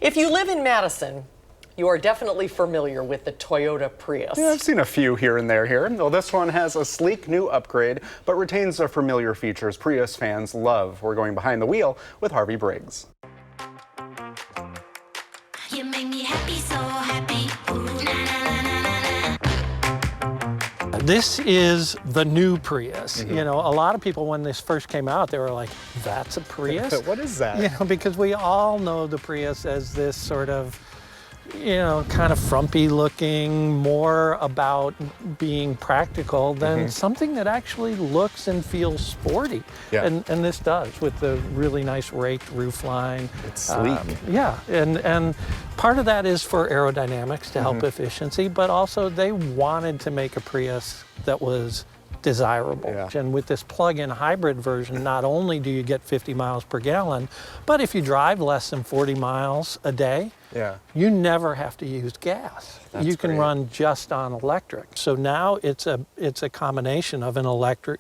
If you live in Madison, you are definitely familiar with the Toyota Prius. Yeah, I've seen a few here and there here. Well, this one has a sleek new upgrade, but retains the familiar features Prius fans love. We're going behind the wheel with Harvey Briggs. You make me happy, so happy. Ooh, na, na, na, na, na. This is the new Prius. You know, a lot of people when this first came out, they were like, that's a Prius? What is that? You know, because we all know the Prius as this sort of, you know, kind of frumpy looking, more about being practical than something that actually looks and feels sporty. Yeah. And this does, with the really nice raked roof line. It's sleek. Yeah, and part of that is for aerodynamics to help efficiency, but also they wanted to make a Prius that was desirable. Yeah. And with this plug-in hybrid version, not only do you get 50 miles per gallon, but if you drive less than 40 miles a day, you never have to use gas. You can run just on electric. So now it's a combination of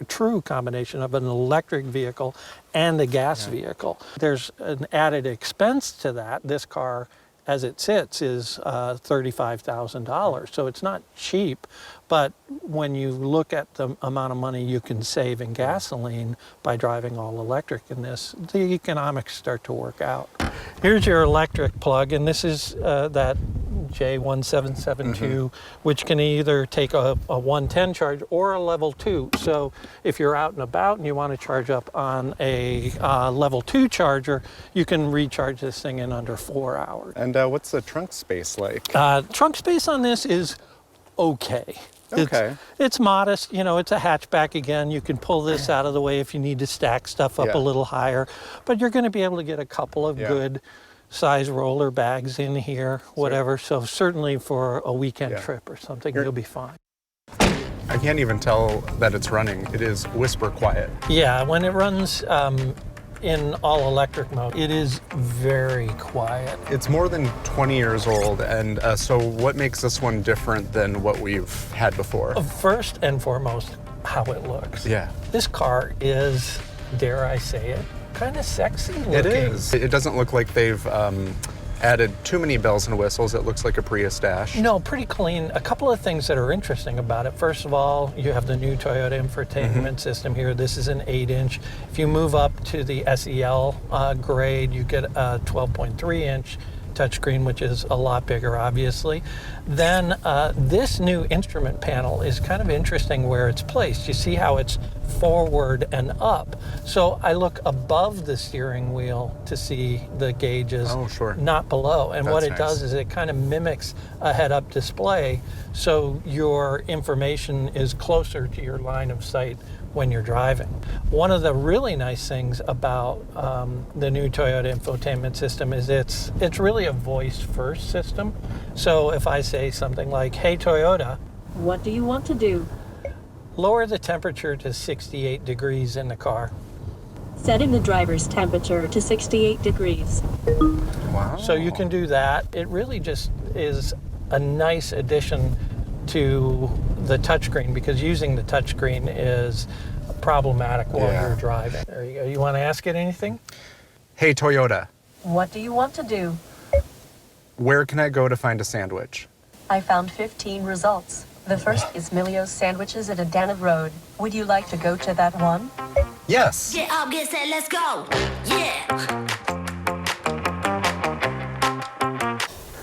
true combination of an electric vehicle and a gas vehicle. There's an added expense to that. This car, as it sits, is $35,000. So it's not cheap, but when you look at the amount of money you can save in gasoline by driving all electric in this, the economics start to work out. Here's your electric plug, and this is that J1772, which can either take a 110 charge or a level 2. So if you're out and about and you want to charge up on a level 2 charger, you can recharge this thing in under 4 hours. And what's the trunk space like? Trunk space on this is okay. Okay. It's modest, you know, it's a hatchback again. You can pull this out of the way if you need to stack stuff up a little higher, but you're going to be able to get a couple of good size roller bags in here, whatever. So certainly for a weekend trip or something, you'll be fine. I can't even tell that it's running. It is whisper quiet. Yeah, when it runs in all electric mode, it is very quiet. It's more than 20 years old, and so what makes this one different than what we've had before? First and foremost, how it looks. Yeah. This car is, dare I say it, kind of sexy looking. It is. It doesn't look like they've added too many bells and whistles. It looks like a Prius dash. No, pretty clean. A couple of things that are interesting about it. First of all, you have the new Toyota infotainment system here. This is an 8-inch. If you move up to the SEL grade, you get a 12.3-inch touchscreen, which is a lot bigger, obviously. Then this new instrument panel is kind of interesting where it's placed. You see how it's forward and up. So I look above the steering wheel to see the gauges, not below. And what it does is it kind of mimics a head-up display, so your information is closer to your line of sight when you're driving. One of the really nice things about the new Toyota infotainment system is it's really a voice-first system. So if I say something like, "Hey Toyota, what do you want to do?" Lower the temperature to 68 degrees in the car. Setting the driver's temperature to 68 degrees. Wow. So you can do that. It really just is a nice addition to the touchscreen, because using the touchscreen is problematic while you're driving. There you go. You want to ask it anything? Hey Toyota, What do you want to do? where can I go to find a sandwich? I found 15 results. The first is Milio's Sandwiches at Adana Road. Would you like to go to that one? Yes. Get up, get set, let's go. Yeah.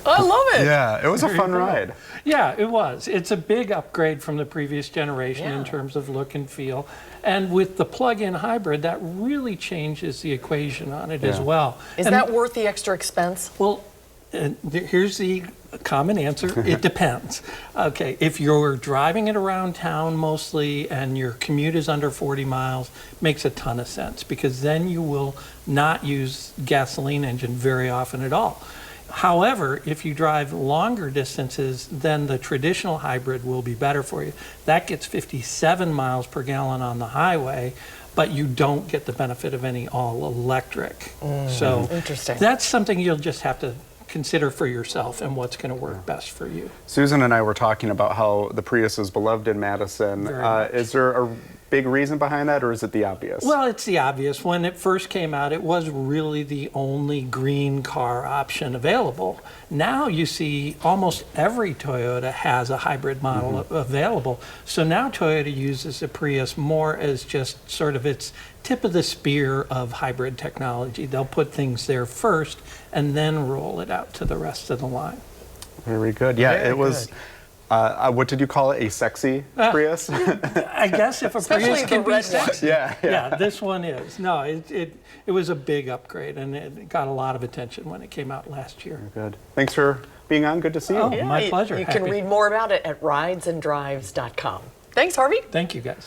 I love it. Yeah, it was a fun ride. Yeah, it was. It's a big upgrade from the previous generation in terms of look and feel. And with the plug-in hybrid, that really changes the equation on it as well. Is that worth the extra expense? Well, here's the common answer. It depends. Okay, if you're driving it around town mostly and your commute is under 40 miles, makes a ton of sense, because then you will not use gasoline engine very often at all. However, if you drive longer distances, then the traditional hybrid will be better for you. That gets 57 miles per gallon on the highway, but you don't get the benefit of any all-electric. So interesting. That's something you'll just have to consider for yourself and what's going to work best for you. Susan and I were talking about how the Prius is beloved in Madison. Is there big reason behind that, or is it the obvious? Well, it's the obvious. When it first came out, it was really the only green car option available. Now you see almost every Toyota has a hybrid model available. So now Toyota uses the Prius more as just sort of its tip of the spear of hybrid technology. They'll put things there first and then roll it out to the rest of the line. Very good. Yeah, Very it was. good. What did you call it? A sexy Prius? I guess if a Especially Prius the can be red one. sexy. Yeah. Yeah, this one is. No, it was a big upgrade, and it got a lot of attention when it came out last year. Good. Thanks for being on. Good to see you. Oh, my you- pleasure. You can Happy- read more about it at ridesanddrives.com. Thanks, Harvey. Thank you, guys.